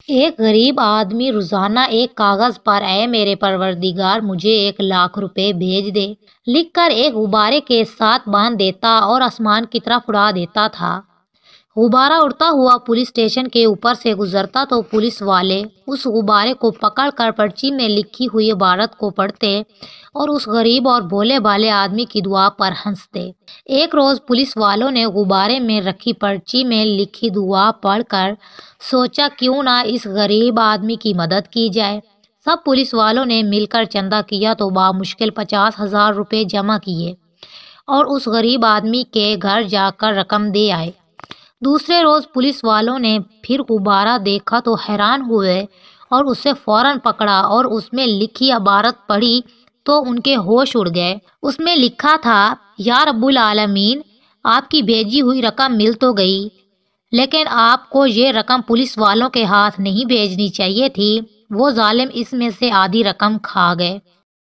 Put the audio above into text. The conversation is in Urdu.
ایک غریب آدمی روزانہ ایک کاغذ پر اے میرے پروردگار مجھے 1,00,000 روپے بھیج دے لکھ کر ایک غبارے کے ساتھ باندھ دیتا اور آسمان کی طرف اڑا دیتا تھا۔ غبارہ اڑتا ہوا پولیس اسٹیشن کے اوپر سے گزرتا تو پولیس والے اس غبارے کو پکڑ کر پرچی میں لکھی ہوئی عبارت کو پڑھتے اور اس غریب اور بھولے بھالے آدمی کی دعا پر ہنستے۔ ایک روز پولیس والوں نے غبارے میں رکھی پرچی میں لکھی دعا پڑھ کر سوچا کیوں نہ اس غریب آدمی کی مدد کی جائے۔ سب پولیس والوں نے مل کر چندہ کیا تو بامشکل 50,000 روپے جمع کیے اور اس غریب آدمی کے گھر جا کر رقم دے آئے۔ دوسرے روز پولیس والوں نے پھر غبارہ دیکھا تو حیران ہوئے اور اسے فوراً پکڑا اور اس میں لکھی عبارت پڑھی تو ان کے ہوش اڑ گئے۔ اس میں لکھا تھا یا رب العالمین، آپ کی بھیجی ہوئی رقم مل تو گئی، لیکن آپ کو یہ رقم پولیس والوں کے ہاتھ نہیں بھیجنی چاہیے تھی، وہ ظالم اس میں سے آدھی رقم کھا گئے۔